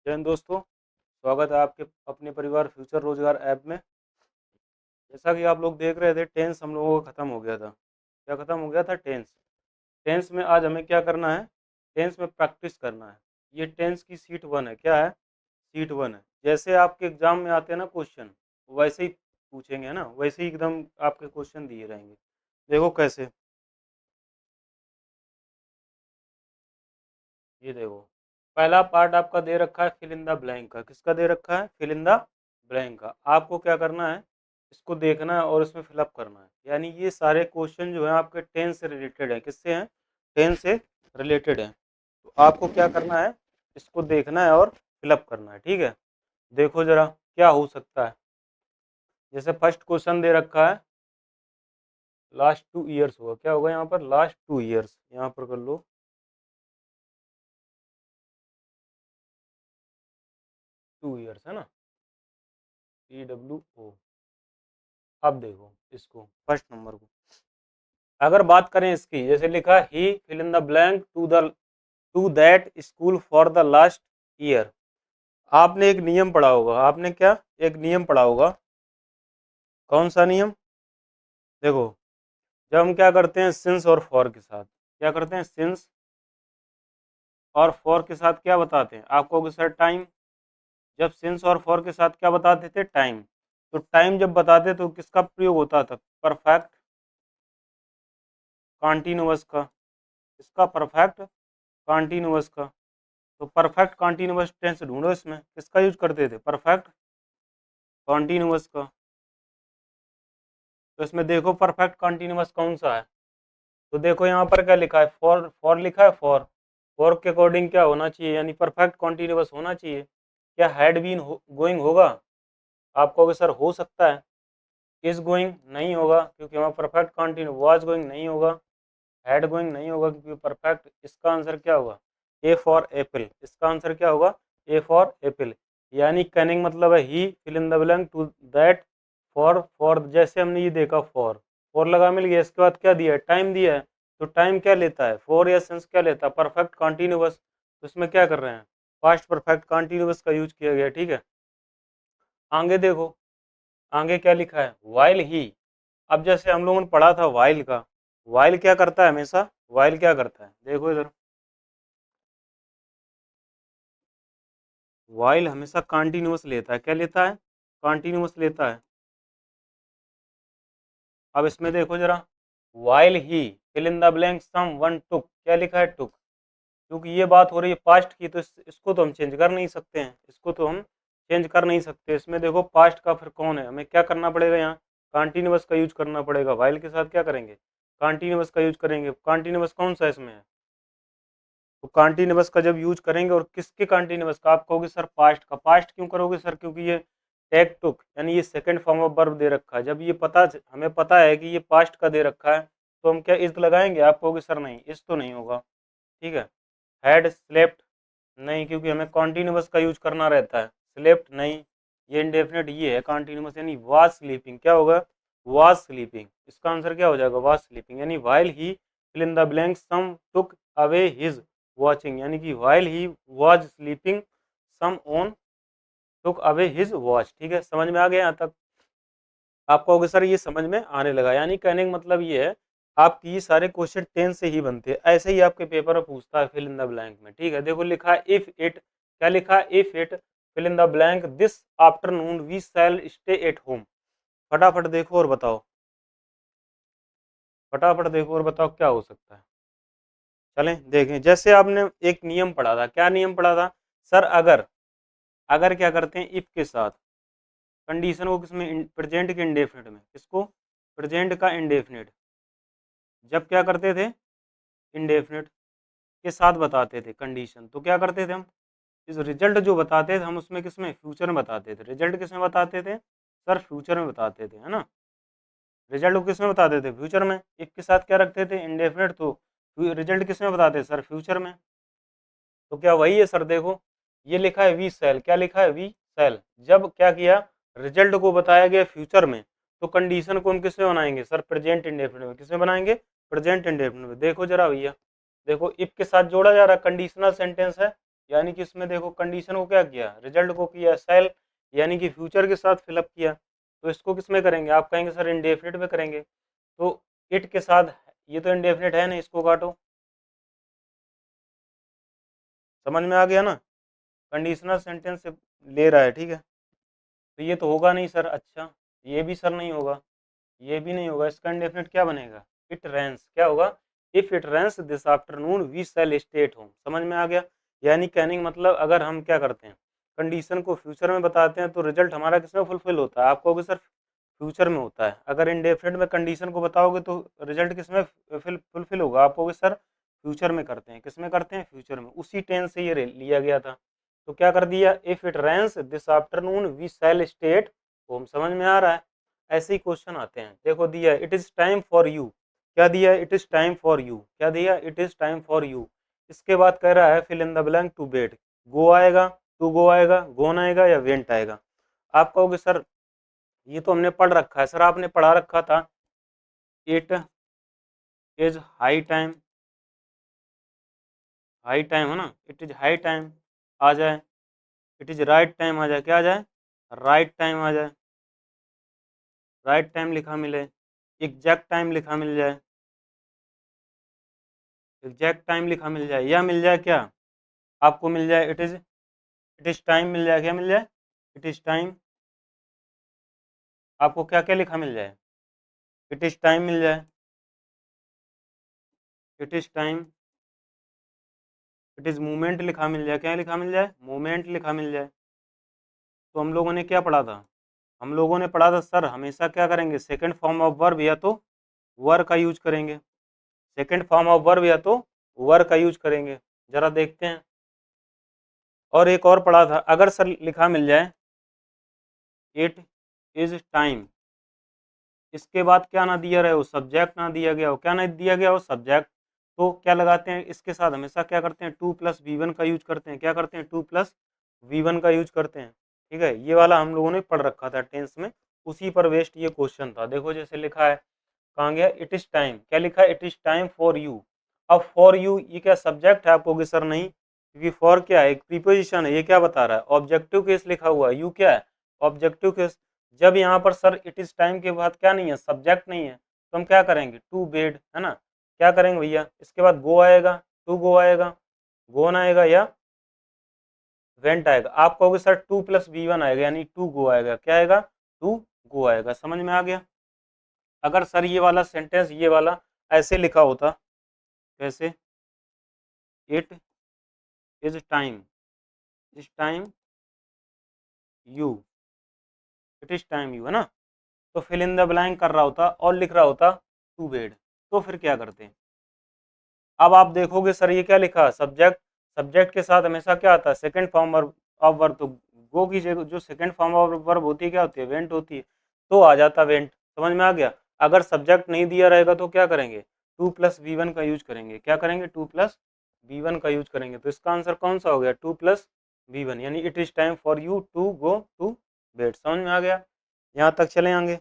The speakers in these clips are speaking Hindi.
जय हिंद दोस्तों। स्वागत है आपके अपने परिवार फ्यूचर रोजगार ऐप में। जैसा कि आप लोग देख रहे थे, टेंस हम लोगों का खत्म हो गया था। क्या खत्म हो गया था? टेंस। टेंस में आज हमें क्या करना है? टेंस में प्रैक्टिस करना है। ये टेंस की सीट वन है। क्या है? सीट वन है। जैसे आपके एग्जाम में आते हैं ना क्वेश्चन, वैसे ही पूछेंगे ना, वैसे ही एकदम आपके क्वेश्चन दिए रहेंगे। देखो कैसे। ये देखो, पहला पार्ट आपका दे रखा है फिल इन द ब्लैंक का। किसका दे रखा है? फिल इन द ब्लैंक का। आपको क्या करना है? इसको देखना है और इसमें फिलअप करना है। यानी ये सारे क्वेश्चन जो है आपके टेन से रिलेटेड है। किससे हैं? टेन से रिलेटेड है। तो आपको क्या करना है? इसको देखना है और फिलअप करना है। ठीक है, देखो जरा क्या हो सकता है। जैसे फर्स्ट क्वेश्चन दे रखा है लास्ट 2 ईयर्स होगा। क्या होगा यहाँ पर? Last 2 years. यहाँ पर कर लो 2 ईयर्स, है ना? TWO। अब देखो इसको, फर्स्ट नंबर को अगर बात करें इसकी, जैसे लिखा he fill in the blank to that school for the last year. आपने एक नियम पढ़ा होगा। आपने क्या एक नियम पढ़ा होगा? कौन सा नियम? देखो, जब हम क्या करते हैं सिंस और फॉर के साथ, क्या करते हैं? सिंस और फॉर के साथ क्या बताते हैं? आपको कि सर टाइम। जब सिंस और फॉर के साथ क्या बताते थे? टाइम। तो टाइम जब बताते तो किसका प्रयोग होता था? परफेक्ट कॉन्टिन्यूअस का। इसका परफेक्ट कॉन्टिन्यूअस का। तो परफेक्ट कॉन्टिन्यूअस टेंस ढूंढो। इसमें किसका यूज करते थे? परफेक्ट कॉन्टिन्यूअस का। तो इसमें देखो परफेक्ट कॉन्टिन्यूअस कौन सा है। तो देखो यहाँ पर क्या लिखा है? फॉर। फॉर लिखा है। फॉर। फॉर के अकॉर्डिंग क्या होना चाहिए? यानी परफेक्ट कॉन्टिन्यूअस होना चाहिए। क्या हैड बीन गोइंग होगा? आप कहोगे सर हो सकता है। इज गोइंग नहीं होगा क्योंकि वहाँ परफेक्ट कॉन्टिन्यू। वाज गोइंग नहीं होगा। हैड गोइंग नहीं होगा क्योंकि परफेक्ट। इसका आंसर क्या होगा? A for apple. इसका आंसर क्या होगा? A for apple. यानी कनिंग मतलब है he fill in the blank to that. For जैसे हमने ये देखा, फॉर लगा मिल गया। इसके बाद क्या दिया है? टाइम दिया है। तो टाइम क्या लेता है? फॉर या सिंस क्या लेता है? Perfect continuous. तो इसमें क्या कर रहे हैं? पास्ट परफेक्ट कॉन्टिन्यूअस का यूज किया गया। ठीक है, आगे देखो। आगे क्या लिखा है? While he. अब जैसे हम लोगों ने पढ़ा था वाइल का। वाइल क्या करता है हमेशा? वाइल क्या करता है? देखो इधर, वाइल हमेशा कॉन्टिन्यूअस लेता है। क्या लेता है? कॉन्टिन्यूअस लेता है। अब इसमें देखो जरा, while he fill in the blank someone took. क्या लिखा है? टुक। क्योंकि ये बात हो रही है पास्ट की, तो इसको तो हम चेंज कर नहीं सकते हैं। इसको तो हम चेंज कर नहीं सकते। इसमें देखो पास्ट का फिर कौन है? हमें क्या करना पड़ेगा? यहाँ कॉन्टिन्यूअस का यूज करना पड़ेगा। वाइल के साथ क्या करेंगे? कॉन्टिन्यूअस का यूज करेंगे। कॉन्टिन्यूअस कौन सा इसमें है? तो कॉन्टिन्यूअस का जब यूज करेंगे, और किसके कॉन्टिन्यूअस का? आप कहोगे सर पास्ट का। पास्ट क्यों करोगे सर? क्योंकि ये टेक टुक यानी ये सेकंड फॉर्म ऑफ वर्ब दे रखा है। जब ये हमें पता है कि ये पास्ट का दे रखा है, तो हम क्या इज लगाएंगे? आप कहोगे सर नहीं, इज तो नहीं होगा। ठीक है, हैड स्लेप्ट नहीं, क्योंकि हमें कॉन्टिन्यूअस का यूज करना रहता है। स्लेप्ट नहीं, ये इंडेफिनेट ये है कॉन्टिन्यूअस। यानी वाज स्लीपिंग। क्या होगा? Was sleeping. इसका आंसर क्या हो जाएगा? Was sleeping. यानी while he fill in the blank some took away his watching. यानी कि while he was sleeping someone took away his watch. ठीक है, समझ में आ गया यहाँ तक? आप कहोगे सर ये समझ में आने लगा। यानी कहने का मतलब ये है, आपकी ये सारे क्वेश्चन टेंस से ही बनते हैं। ऐसे ही आपके पेपर में पूछता है फिल इन द ब्लैंक में। ठीक है, देखो लिखा है इफ इट। क्या लिखा है? If it fill in the blank this afternoon we shall stay at home. फटाफट देखो और बताओ। फटाफट देखो और बताओ क्या हो सकता है। चलें देखें। जैसे आपने एक नियम पढ़ा था। क्या नियम पढ़ा था? सर अगर, अगर क्या करते हैं इफ के साथ कंडीशन को किसमें? प्रेजेंट के इंडेफिनिट में। किसको? प्रेजेंट का इंडेफिनिट। जब क्या करते थे? इंडेफिनिट के साथ बताते थे कंडीशन, तो क्या करते थे हम? इस रिजल्ट जो बताते थे हम उसमें किसमें? फ्यूचर में बताते थे। रिजल्ट किसमें बताते थे? सर फ्यूचर में बताते थे, है ना? रिजल्ट को किसमें बताते थे? फ्यूचर में। इफ के साथ क्या रखते थे? इंडेफिनिट। तो रिजल्ट किसमें बताते थे? सर फ्यूचर में। तो क्या वही है सर? देखो ये लिखा है वी सेल। क्या लिखा है? We sell. जब क्या किया? रिजल्ट को बताया गया फ्यूचर में, तो कंडीशन को हम किसमें बनाएंगे? सर प्रेजेंट इंडेफिनिट में। किसमें बनाएंगे? प्रेजेंट इंडेफिनिट में। देखो जरा भैया, देखो इफ के साथ जोड़ा जा रहा, कंडीशनल सेंटेंस है। यानी कि इसमें देखो कंडीशन को क्या किया, रिजल्ट को किया सेल, यानी कि फ्यूचर के साथ फिलअप किया। तो इसको किस में करेंगे, आप कहेंगे सर इंडेफिनिट में करेंगे। तो इट के साथ, ये तो इंडेफिनिट है ना, इसको काटो। समझ में आ गया ना, कंडीशनल सेंटेंस से ले रहा है, ठीक है। तो ये तो होगा नहीं सर, अच्छा ये भी सर नहीं होगा, ये भी नहीं होगा। इसका इंडेफिनिट क्या बनेगा, इट रेंस, क्या होगा, if it rains this afternoon we shall stay at home. समझ में आ गया। यानी कहने का मतलब अगर हम क्या करते हैं, कंडीशन को फ्यूचर में बताते हैं तो रिजल्ट हमारा किसमें फुलफिल होता है, आप कहोगे सर फ्यूचर में होता है। अगर इंडेफिनिट में कंडीशन को बताओगे तो रिजल्ट किसमें फुलफिल होगा, आप कहोगे सर फ्यूचर में करते हैं। किसमें करते हैं, फ्यूचर में। उसी टेंस से ये लिया गया था। तो क्या कर दिया, if it rains this afternoon we shall stay at home. समझ में आ रहा है। ऐसे ही क्वेश्चन आते हैं, देखो दिया it is time for you, क्या दिया, it is time for you, क्या दिया, it is time for you. इसके बाद कह रहा है fill in the blank to bed, go आएगा, टू गो आएगा, गोन आएगा या वेंट आएगा। आप कहोगे सर ये तो हमने पढ़ रखा है, सर आपने पढ़ा रखा था it is high time, high time है ना, इट इज हाई टाइम आ जाए, इट इज राइट टाइम आ जाए, क्या आ जाए, राइट टाइम आ जाए, राइट टाइम लिखा मिले, एग्जैक्ट टाइम लिखा मिल जाए, एग्जैक्ट टाइम लिखा मिल जाए, या मिल जाए क्या, आपको मिल जाए इट इज टाइम मिल जाए, क्या मिल जाए, इट इज टाइम। आपको क्या क्या लिखा मिल जाए, इट इज टाइम मिल जाए, it is time, it is movement लिखा मिल जाए, क्या लिखा मिल जाए, मूवमेंट लिखा मिल जाए। तो हम लोगों ने क्या पढ़ा था, हम लोगों ने पढ़ा था सर हमेशा क्या करेंगे, सेकंड फॉर्म ऑफ वर्ब या तो वर का यूज करेंगे, सेकंड फॉर्म ऑफ वर्ब या तो वर का यूज करेंगे। जरा देखते हैं। और एक और पढ़ा था, अगर सर लिखा मिल जाए इट इज टाइम, इसके बाद क्या ना दिया रहे हो, सब्जेक्ट ना दिया गया हो, क्या ना दिया गया हो, सब्जेक्ट, तो क्या लगाते हैं इसके साथ, हमेशा क्या करते हैं, टू प्लस वी वन का यूज करते हैं, क्या करते हैं, टू प्लस वी वन का यूज करते हैं। ठीक है, ये वाला हम लोगों ने पढ़ रखा था टेंस में, उसी पर बेस्ड ये क्वेश्चन था। देखो जैसे लिखा है, कहाँ गया, इट इज टाइम, क्या लिखा है, it is time for you. अब फॉर यू ये क्या सब्जेक्ट है, आप कहोगे सर नहीं, क्योंकि फॉर क्या है, एक प्रीपोजिशन है, ये क्या बता रहा है, ऑब्जेक्टिव केस लिखा हुआ है, यू क्या है, ऑब्जेक्टिव केस। जब यहाँ पर सर इट इज टाइम के बाद क्या नहीं है, सब्जेक्ट नहीं है, तो हम क्या करेंगे, टू बेड, है ना, क्या करेंगे भैया, इसके बाद गो आएगा, टू गो आएगा, गोन आएगा या वेंट आएगा। आप कहोगे sir two plus V one आएगा, यानी टू गो आएगा, क्या आएगा, टू गो आएगा। समझ में आ गया। अगर सर ये वाला सेंटेंस ये वाला ऐसे लिखा होता, कैसे, it is time, is time you, it is time you, है ना, तो फिल इन द ब्लैंक कर रहा होता और लिख रहा होता टू बेड, तो फिर क्या करते हैं। अब आप देखोगे सर ये क्या लिखा, सब्जेक्ट, सब्जेक्ट के साथ हमेशा क्या आता है, सेकंड फॉर्म ऑफ वर्ब, तो गो की जगह जो सेकंड फॉर्म ऑफ वर्ब होती है क्या होती है, वेंट होती है, तो आ जाता वेंट। समझ में आ गया। अगर सब्जेक्ट नहीं दिया रहेगा तो क्या करेंगे, टू प्लस वी वन का यूज करेंगे, क्या करेंगे, टू प्लस वी वन का यूज करेंगे। तो इसका आंसर कौन सा हो गया, टू प्लस वी वन, यानी it is time for you to go to bed. समझ में आ गया, यहाँ तक चले आगे।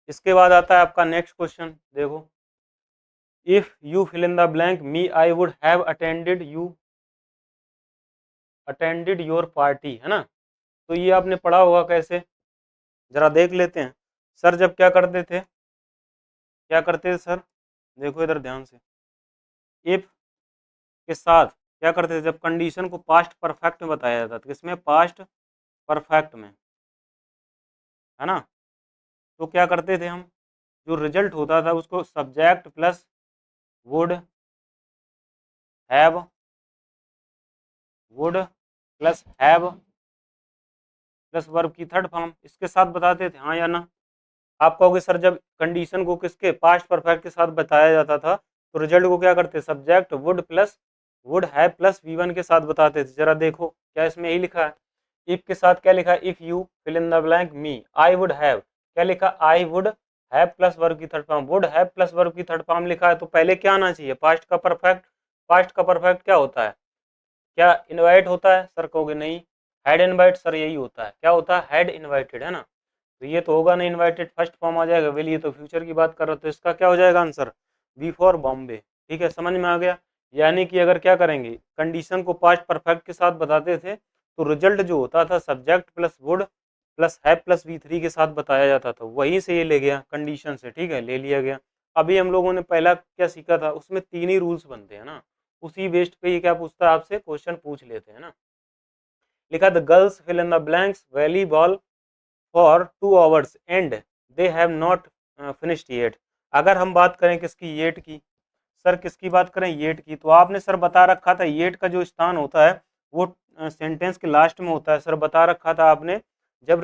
इसके बाद आता है आपका नेक्स्ट क्वेश्चन, देखो, if you fill in the blank me I would have attended you, attended your party, है ना। तो ये आपने पढ़ा होगा कैसे, जरा देख लेते हैं। सर जब क्या करते थे, क्या करते थे सर, देखो इधर ध्यान से, इफ के साथ क्या करते थे, जब कंडीशन को पास्ट परफेक्ट में बताया जाता था, किसमें, पास्ट परफेक्ट में, है ना, तो क्या करते थे हम, जो रिजल्ट होता था उसको subject plus would have, would plus have plus verb की थर्ड फॉर्म इसके साथ बताते थे, हाँ या ना। आप कहोगे सर जब कंडीशन को किसके, पास्ट परफेक्ट के साथ बताया जाता था, तो रिजल्ट को क्या करते, subject would plus would have plus V one के साथ बताते थे। जरा देखो क्या इसमें यही लिखा है, इफ के साथ क्या लिखा है, if you fill in the blank me I would have, क्या लिखा, I would have plus verb की third form, would have plus verb की थर्ड फॉर्म लिखा है, तो पहले क्या आना चाहिए, पास्ट का परफेक्ट। पास्ट का परफेक्ट क्या होता है, क्या इनवाइट होता है, सर कहोगे नहीं, हैड इनवाइट, सर यही होता है, क्या होता है, हैड इनवाइटेड, है ना। तो ये तो होगा नहीं, इनवाइटेड फर्स्ट फॉर्म आ जाएगा, विल, ये तो फ्यूचर की बात कर रहे हो, तो इसका क्या हो जाएगा आंसर, बी फॉर बॉम्बे। ठीक है, समझ में आ गया। यानी कि अगर क्या करेंगे, कंडीशन को पास्ट परफेक्ट के साथ बताते थे तो रिजल्ट जो होता था subject plus would plus have plus V3 के साथ बताया जाता था, वहीं से ये ले गया कंडीशन से, ठीक है, ले लिया गया। अभी हम लोगों ने पहला क्या सीखा था, उसमें 3 ही रूल्स बनते हैं ना, उसी बेस्ड पे ये क्या पूछता है आपसे, क्वेश्चन पूछ लेते हैं ना। लिखा the girls fill in the blanks volleyball for 2 hours and they have not finished yet. अगर हम बात करें किसकी, येट की, सर किसकी बात करें, येट की, तो आपने सर बता रखा था येट का जो स्थान होता है वो सेंटेंस के लास्ट में होता है, सर बता रखा था आपने। जब